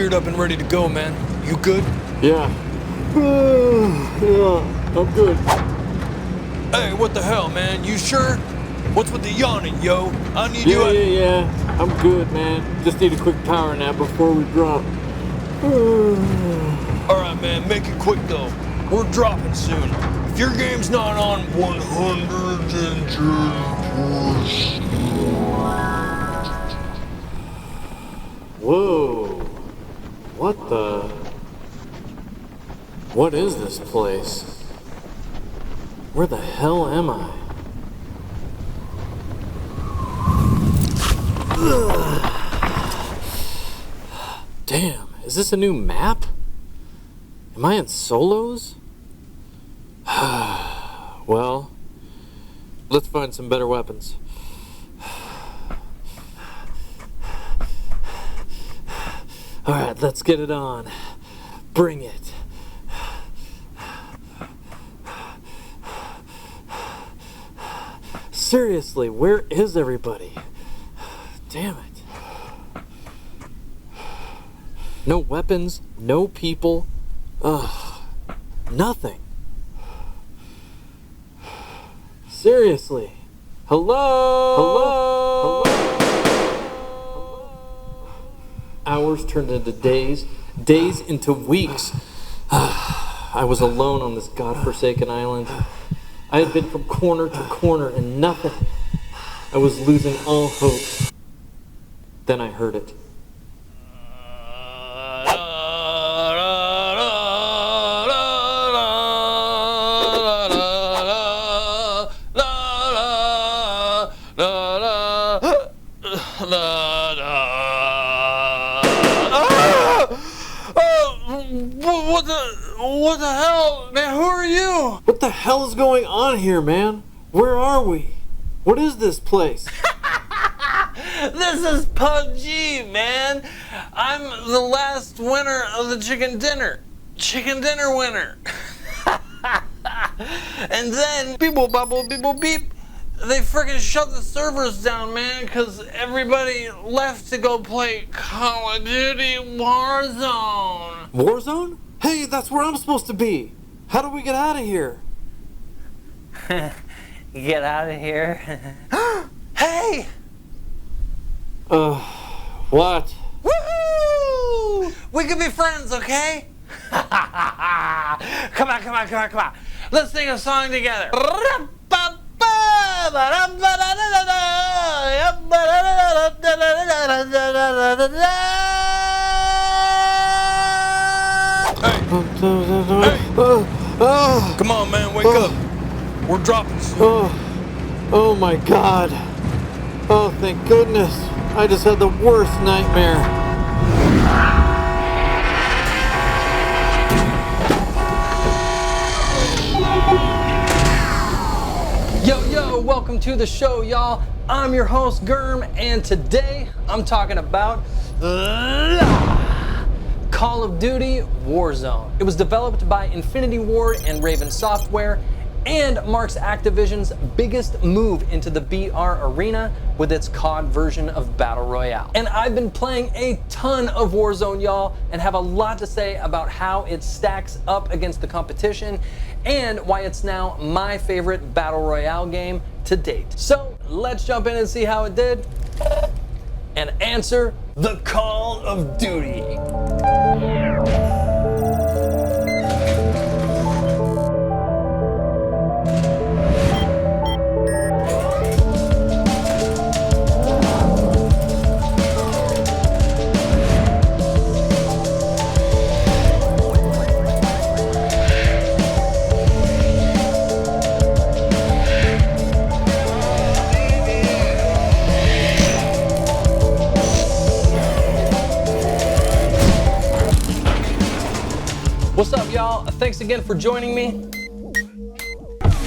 geared up and ready to go, man. You good? Yeah. Yeah, I'm good. Hey, what the hell, man? You sure? What's with the yawning, yo? I need you. Yeah. I'm good, man. Just need a quick power nap before we drop. Alright, man, make it quick though. We're dropping soon. If your game's not on 110%. Whoa. What is this place? Where the hell am I? Damn, is this a new map? Am I in solos? Well, let's find some better weapons. Alright, let's get it on. Bring it. Seriously, where is everybody? Damn it. No weapons, no people. Ugh, nothing. Seriously. Hello? Hours turned into days, days into weeks. I was alone on this godforsaken island. I had been from corner to corner and nothing. I was losing all hope. Then I heard it. What the hell? Man, who are you? What the hell is going on here, man? Where are we? What is this place? This is PUBG, man. I'm the last winner of the chicken dinner. Chicken dinner winner. And then, beep bubble, beep beep. They freaking shut the servers down, man, because everybody left to go play Call of Duty Warzone. Warzone? Hey, that's where I'm supposed to be. How do we get out of here? Get out of here. Hey! What? Woohoo! We can be friends, okay? Come on. Let's sing a song together. Hey. Come on, man, wake up. We're dropping soon. Oh my God. Oh, thank goodness. I just had the worst nightmare. Yo, welcome to the show, y'all. I'm your host, Gurhm, and today I'm talking about Call of Duty Warzone. It was developed by Infinity Ward and Raven Software and marks Activision's biggest move into the BR arena with its COD version of Battle Royale. And I've been playing a ton of Warzone, y'all, and have a lot to say about how it stacks up against the competition and why it's now my favorite Battle Royale game to date. So let's jump in and see how it did and answer the Call of Duty. What's up, y'all? Thanks again for joining me.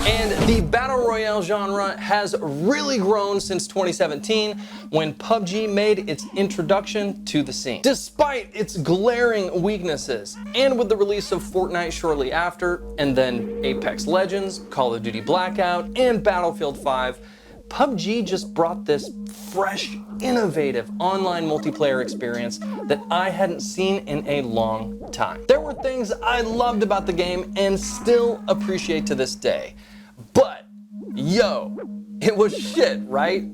And the Battle Royale genre has really grown since 2017 when PUBG made its introduction to the scene. Despite its glaring weaknesses, and with the release of Fortnite shortly after, and then Apex Legends, Call of Duty Blackout, and Battlefield 5, PUBG just brought this fresh, innovative online multiplayer experience that I hadn't seen in a long time. There were things I loved about the game and still appreciate to this day. But, yo, it was shit, right?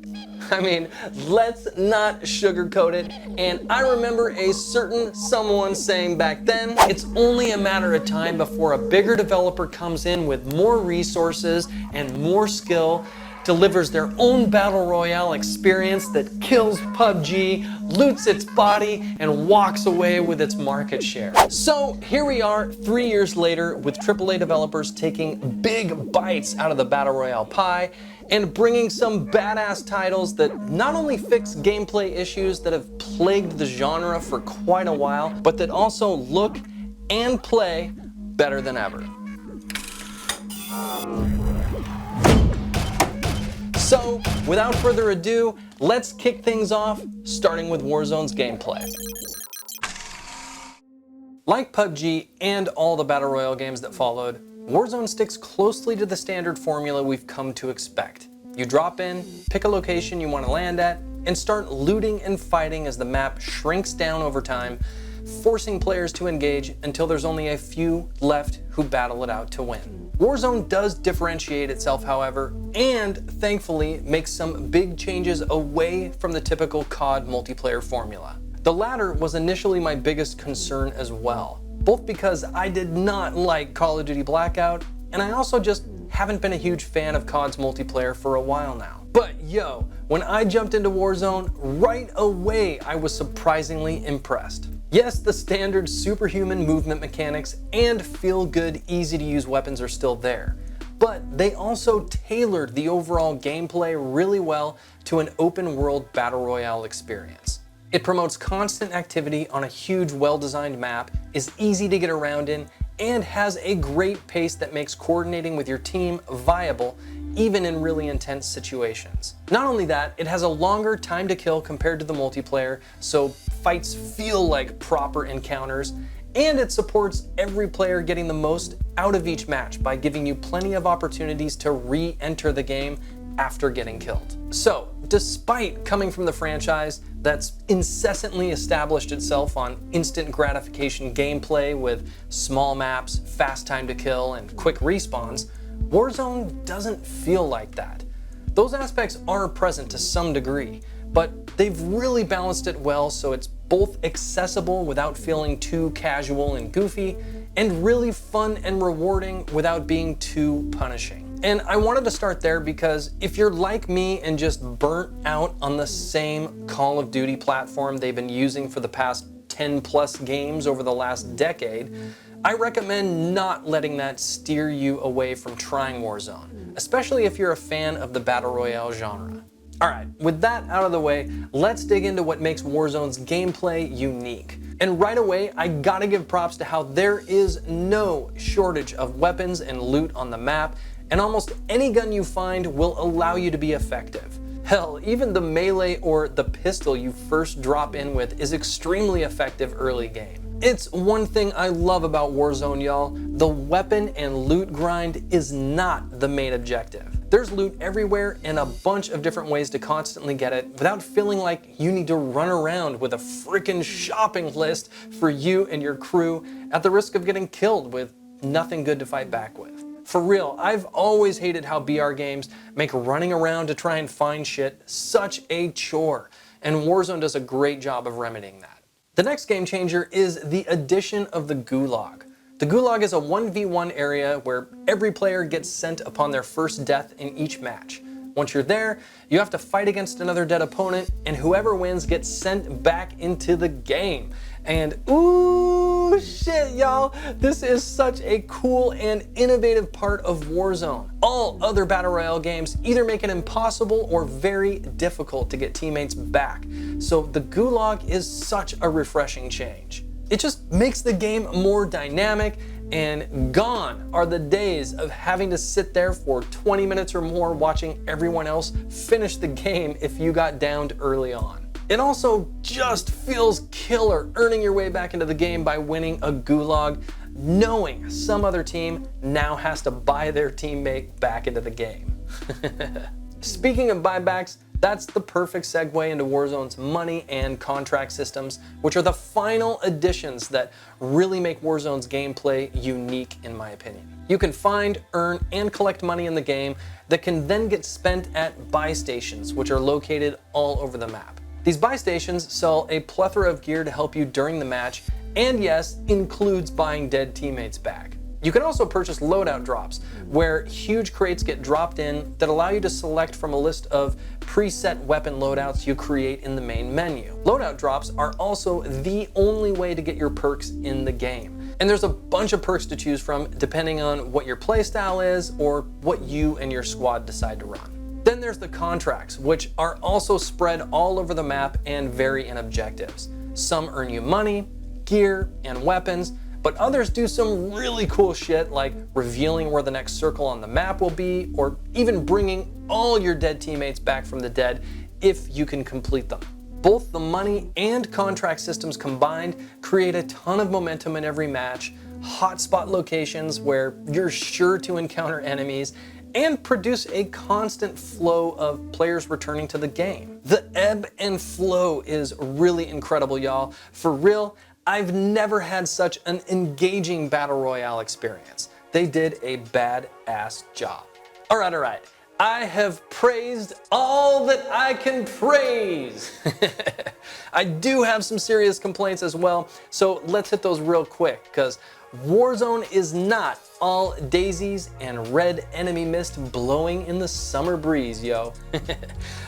I mean, let's not sugarcoat it. And I remember a certain someone saying back then, it's only a matter of time before a bigger developer comes in with more resources and more skill, delivers their own Battle Royale experience that kills PUBG, loots its body, and walks away with its market share. So here we are 3 years later with AAA developers taking big bites out of the Battle Royale pie and bringing some badass titles that not only fix gameplay issues that have plagued the genre for quite a while, but that also look and play better than ever. So, without further ado, let's kick things off, starting with Warzone's gameplay. Like PUBG and all the Battle Royale games that followed, Warzone sticks closely to the standard formula we've come to expect. You drop in, pick a location you want to land at, and start looting and fighting as the map shrinks down over time, forcing players to engage until there's only a few left who battle it out to win. Warzone does differentiate itself, however, and thankfully makes some big changes away from the typical COD multiplayer formula. The latter was initially my biggest concern as well, both because I did not like Call of Duty Blackout, and I also just haven't been a huge fan of COD's multiplayer for a while now. But yo, when I jumped into Warzone, right away I was surprisingly impressed. Yes, the standard superhuman movement mechanics and feel-good, easy-to-use weapons are still there, but they also tailored the overall gameplay really well to an open-world Battle Royale experience. It promotes constant activity on a huge, well-designed map, is easy to get around in, and has a great pace that makes coordinating with your team viable even in really intense situations. Not only that, it has a longer time to kill compared to the multiplayer, so fights feel like proper encounters, and it supports every player getting the most out of each match by giving you plenty of opportunities to re-enter the game after getting killed. So, despite coming from the franchise that's incessantly established itself on instant gratification gameplay with small maps, fast time to kill, and quick respawns, Warzone doesn't feel like that. Those aspects are present to some degree, but they've really balanced it well so it's both accessible without feeling too casual and goofy, and really fun and rewarding without being too punishing. And I wanted to start there because if you're like me and just burnt out on the same Call of Duty platform they've been using for the past 10 plus games over the last decade, I recommend not letting that steer you away from trying Warzone, especially if you're a fan of the Battle Royale genre. Alright, with that out of the way, let's dig into what makes Warzone's gameplay unique. And right away, I gotta give props to how there is no shortage of weapons and loot on the map, and almost any gun you find will allow you to be effective. Hell, even the melee or the pistol you first drop in with is extremely effective early game. It's one thing I love about Warzone, y'all. The weapon and loot grind is not the main objective. There's loot everywhere and a bunch of different ways to constantly get it without feeling like you need to run around with a freaking shopping list for you and your crew at the risk of getting killed with nothing good to fight back with. For real, I've always hated how BR games make running around to try and find shit such a chore, and Warzone does a great job of remedying that. The next game changer is the addition of the Gulag. The Gulag is a 1v1 area where every player gets sent upon their first death in each match. Once you're there, you have to fight against another dead opponent, and whoever wins gets sent back into the game. And ooh, shit, y'all, this is such a cool and innovative part of Warzone. All other Battle Royale games either make it impossible or very difficult to get teammates back. So the Gulag is such a refreshing change. It just makes the game more dynamic, and gone are the days of having to sit there for 20 minutes or more watching everyone else finish the game if you got downed early on. It also just feels killer earning your way back into the game by winning a Gulag, knowing some other team now has to buy their teammate back into the game. Speaking of buybacks, that's the perfect segue into Warzone's money and contract systems, which are the final additions that really make Warzone's gameplay unique in my opinion. You can find, earn, and collect money in the game that can then get spent at buy stations, which are located all over the map. These buy stations sell a plethora of gear to help you during the match, and yes, includes buying dead teammates back. You can also purchase Loadout Drops, where huge crates get dropped in that allow you to select from a list of preset weapon loadouts you create in the main menu. Loadout Drops are also the only way to get your perks in the game. And there's a bunch of perks to choose from depending on what your playstyle is or what you and your squad decide to run. Then there's the contracts, which are also spread all over the map and vary in objectives. Some earn you money, gear, and weapons, but others do some really cool shit like revealing where the next circle on the map will be, or even bringing all your dead teammates back from the dead if you can complete them. Both the money and contract systems combined create a ton of momentum in every match, hotspot locations where you're sure to encounter enemies, and produce a constant flow of players returning to the game. The ebb and flow is really incredible, y'all. For real, I've never had such an engaging Battle Royale experience. They did a badass job. All right. I have praised all that I can praise. I do have some serious complaints as well, so let's hit those real quick, because Warzone is not all daisies and red enemy mist blowing in the summer breeze, yo.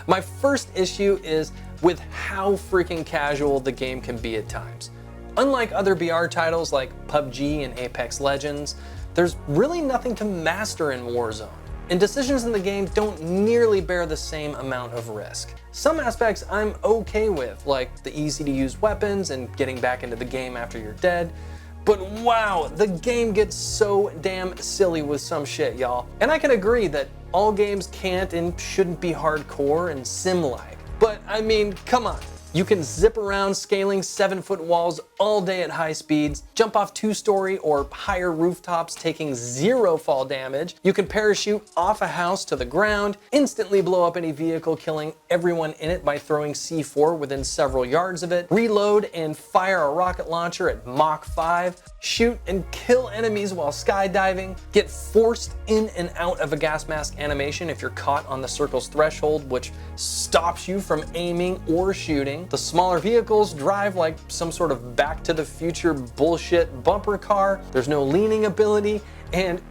My first issue is with how freaking casual the game can be at times. Unlike other BR titles like PUBG and Apex Legends, there's really nothing to master in Warzone, and decisions in the game don't nearly bear the same amount of risk. Some aspects I'm okay with, like the easy to use weapons and getting back into the game after you're dead, but wow, the game gets so damn silly with some shit, y'all. And I can agree that all games can't and shouldn't be hardcore and sim-like, but I mean, come on. You can zip around scaling 7-foot walls all day at high speeds, jump off 2-story or higher rooftops taking 0 fall damage. You can parachute off a house to the ground, instantly blow up any vehicle, killing everyone in it by throwing C4 within several yards of it, reload and fire a rocket launcher at Mach 5, shoot and kill enemies while skydiving, get forced in and out of a gas mask animation if you're caught on the circle's threshold, which stops you from aiming or shooting. The smaller vehicles drive like some sort of Back to the Future bullshit bumper car. There's no leaning ability, and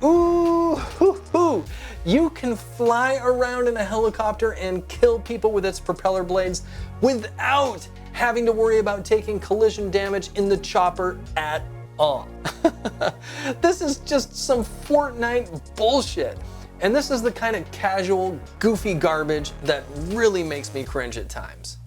you can fly around in a helicopter and kill people with its propeller blades without having to worry about taking collision damage in the chopper at all. This is just some Fortnite bullshit. And this is the kind of casual, goofy garbage that really makes me cringe at times.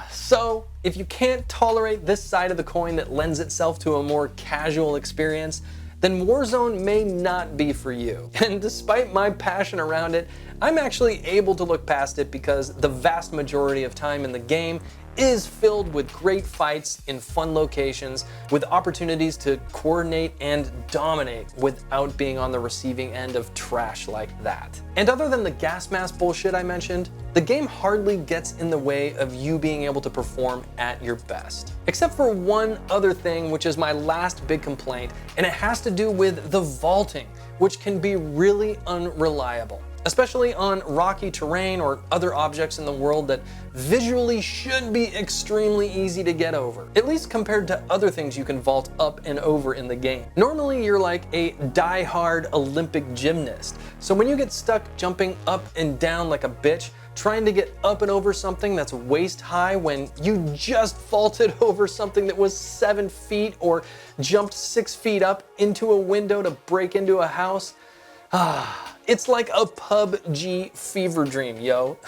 So, if you can't tolerate this side of the coin that lends itself to a more casual experience, then Warzone may not be for you. And despite my passion around it, I'm actually able to look past it because the vast majority of time in the game is filled with great fights in fun locations with opportunities to coordinate and dominate without being on the receiving end of trash like that. And other than the gas mask bullshit I mentioned, the game hardly gets in the way of you being able to perform at your best. Except for one other thing, which is my last big complaint, and it has to do with the vaulting, which can be really unreliable, especially on rocky terrain or other objects in the world that visually should be extremely easy to get over, at least compared to other things you can vault up and over in the game. Normally you're like a die-hard Olympic gymnast, so when you get stuck jumping up and down like a bitch, trying to get up and over something that's waist high when you just vaulted over something that was 7 feet or jumped 6 feet up into a window to break into a house, it's like a PUBG fever dream, yo.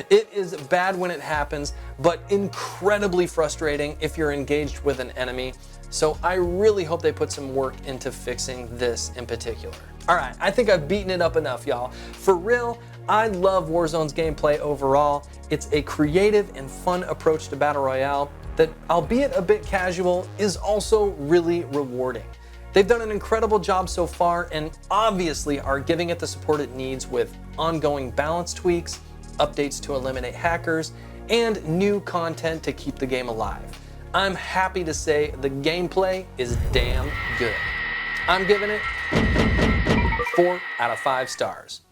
It is bad when it happens, but incredibly frustrating if you're engaged with an enemy. So I really hope they put some work into fixing this in particular. All right, I think I've beaten it up enough, y'all. For real, I love Warzone's gameplay overall. It's a creative and fun approach to Battle Royale that, albeit a bit casual, is also really rewarding. They've done an incredible job so far and obviously are giving it the support it needs with ongoing balance tweaks, updates to eliminate hackers, and new content to keep the game alive. I'm happy to say the gameplay is damn good. I'm giving it 4 out of 5 stars.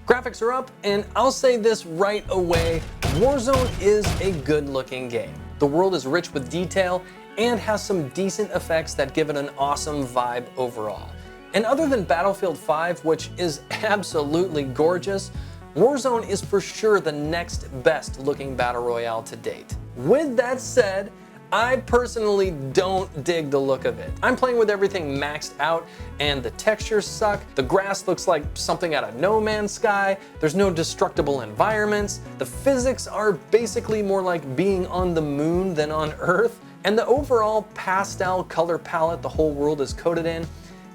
Graphics are up, and I'll say this right away, Warzone is a good-looking game. The world is rich with detail and has some decent effects that give it an awesome vibe overall. And other than Battlefield 5, which is absolutely gorgeous, Warzone is for sure the next best looking Battle Royale to date. With that said, I personally don't dig the look of it. I'm playing with everything maxed out and the textures suck. The grass looks like something out of No Man's Sky. There's no destructible environments. The physics are basically more like being on the moon than on Earth. And the overall pastel color palette the whole world is coated in,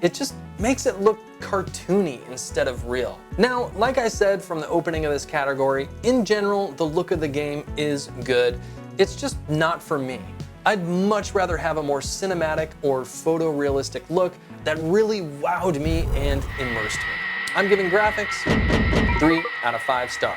it just makes it look cartoony instead of real. Now, like I said from the opening of this category, in general, the look of the game is good. It's just not for me. I'd much rather have a more cinematic or photorealistic look that really wowed me and immersed me. I'm giving graphics 3 out of 5 stars.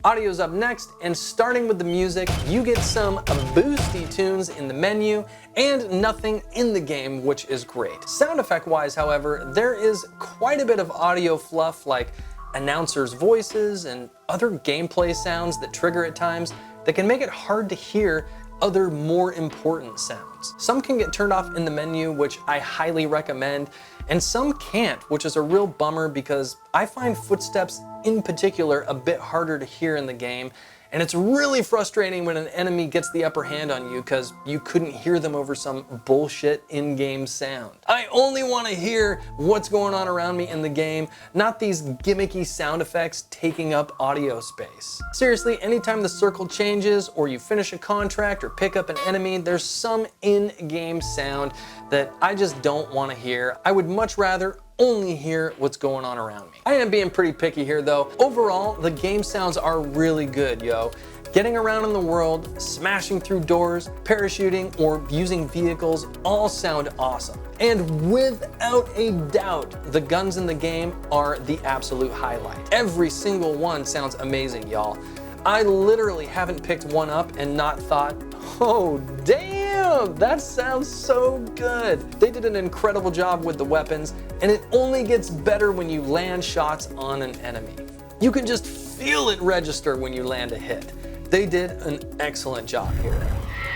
Audio's up next, and starting with the music, you get some boosty tunes in the menu and nothing in the game, which is great. Sound effect wise, however, there is quite a bit of audio fluff like announcers' voices and other gameplay sounds that trigger at times that can make it hard to hear other more important sounds. Some can get turned off in the menu, which I highly recommend, and some can't, which is a real bummer because I find footsteps in particular a bit harder to hear in the game, and it's really frustrating when an enemy gets the upper hand on you because you couldn't hear them over some bullshit in-game sound. I only want to hear what's going on around me in the game, not these gimmicky sound effects taking up audio space. Seriously, anytime the circle changes or you finish a contract or pick up an enemy, there's some in-game sound that I just don't want to hear. I would much rather only hear what's going on around me. I am being pretty picky here though. Overall, the game sounds are really good, yo. Getting around in the world, smashing through doors, parachuting, or using vehicles all sound awesome. And without a doubt, the guns in the game are the absolute highlight. Every single one sounds amazing, y'all. I literally haven't picked one up and not thought, oh damn, that sounds so good. They did an incredible job with the weapons, and it only gets better when you land shots on an enemy. You can just feel it register when you land a hit. They did an excellent job here.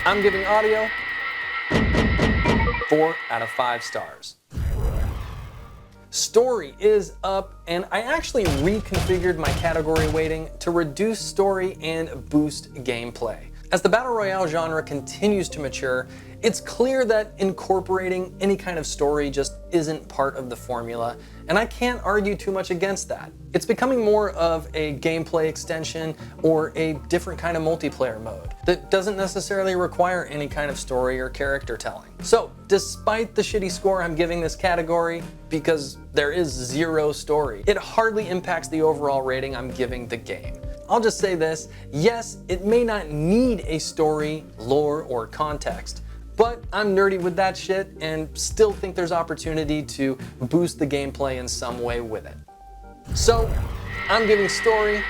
I'm giving audio 4 out of 5 stars. Story is up, and I actually reconfigured my category weighting to reduce story and boost gameplay. As the Battle Royale genre continues to mature, it's clear that incorporating any kind of story just isn't part of the formula, and I can't argue too much against that. It's becoming more of a gameplay extension or a different kind of multiplayer mode that doesn't necessarily require any kind of story or character telling. So, despite the shitty score I'm giving this category, because there is 0 story, it hardly impacts the overall rating I'm giving the game. I'll just say this, yes, it may not need a story, lore, or context, but I'm nerdy with that shit and still think there's opportunity to boost the gameplay in some way with it. So, I'm giving story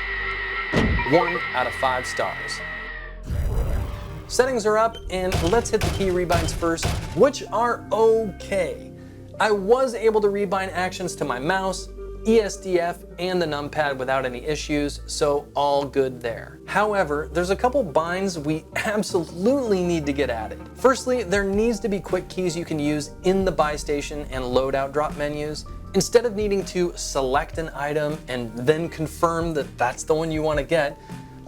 1 out of 5 stars. Settings are up, and let's hit the key rebinds first, which are okay. I was able to rebind actions to my mouse, ESDF, and the numpad without any issues, so all good there. However, there's a couple binds we absolutely need to get added. Firstly, there needs to be quick keys you can use in the buy station and loadout drop menus. Instead of needing to select an item and then confirm that that's the one you want to get,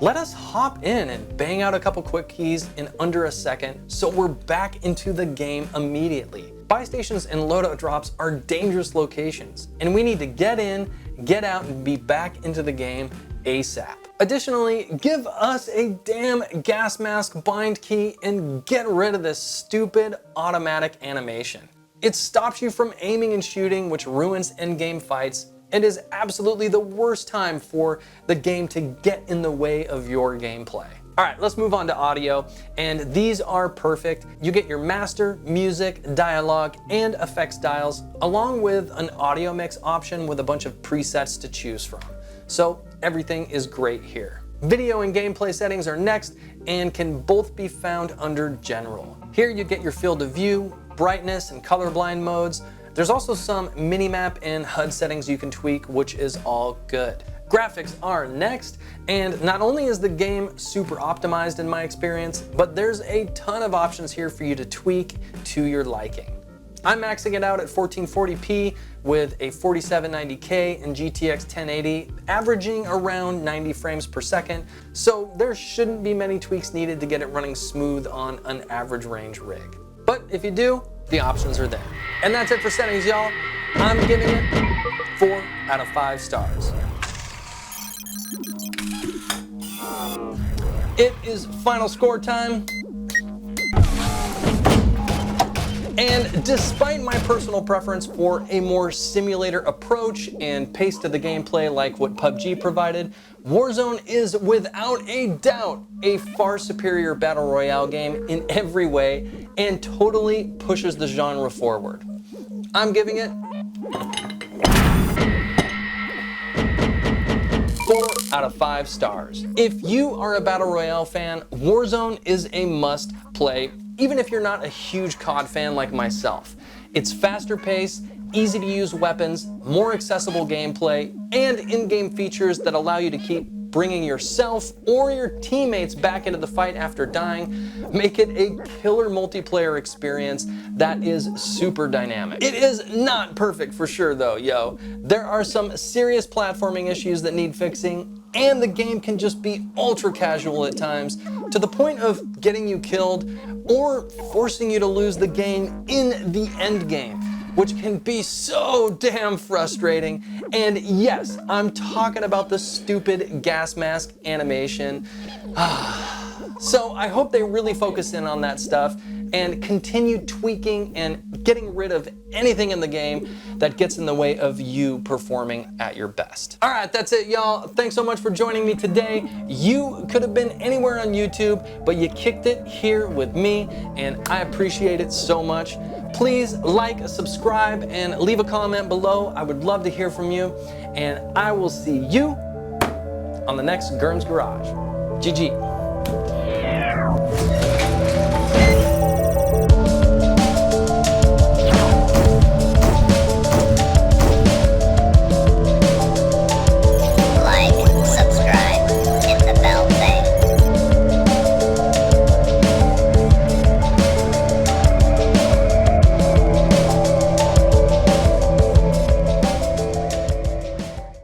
let us hop in and bang out a couple quick keys in under a second so we're back into the game immediately. Buy stations and loadout drops are dangerous locations, and we need to get in, get out, and be back into the game ASAP. Additionally, give us a damn gas mask bind key and get rid of this stupid automatic animation. It stops you from aiming and shooting, which ruins endgame fights, and is absolutely the worst time for the game to get in the way of your gameplay. All right, let's move on to audio, and these are perfect. You get your master, music, dialogue, and effects dials, along with an audio mix option with a bunch of presets to choose from. So everything is great here. Video and gameplay settings are next and can both be found under General. Here you get your field of view, brightness, and colorblind modes. There's also some minimap and HUD settings you can tweak, which is all good. Graphics are next, and not only is the game super optimized in my experience, but there's a ton of options here for you to tweak to your liking. I'm maxing it out at 1440p with a 4790K and GTX 1080, averaging around 90 frames per second, so there shouldn't be many tweaks needed to get it running smooth on an average range rig. But if you do, the options are there. And that's it for settings, y'all. I'm giving it 4 out of 5 stars. It is final score time. And despite my personal preference for a more simulator approach and pace to the gameplay like what PUBG provided, Warzone is without a doubt a far superior Battle Royale game in every way and totally pushes the genre forward. I'm giving it 4 out of 5 stars. If you are a Battle Royale fan, Warzone is a must play, even if you're not a huge COD fan like myself. It's faster paced, easy to use weapons, more accessible gameplay, and in-game features that allow you to keep bringing yourself or your teammates back into the fight after dying, make it a killer multiplayer experience that is super dynamic. It is not perfect for sure though, yo. There are some serious platforming issues that need fixing, and the game can just be ultra casual at times, to the point of getting you killed or forcing you to lose the game in the end game, which can be so damn frustrating. And yes, I'm talking about the stupid gas mask animation. So I hope they really focus in on that stuff and continue tweaking and getting rid of anything in the game that gets in the way of you performing at your best. All right, that's it, y'all. Thanks so much for joining me today. You could have been anywhere on YouTube, but you kicked it here with me, and I appreciate it so much. Please like, subscribe, and leave a comment below. I would love to hear from you, and I will see you on the next Gurhm's Garage. GG.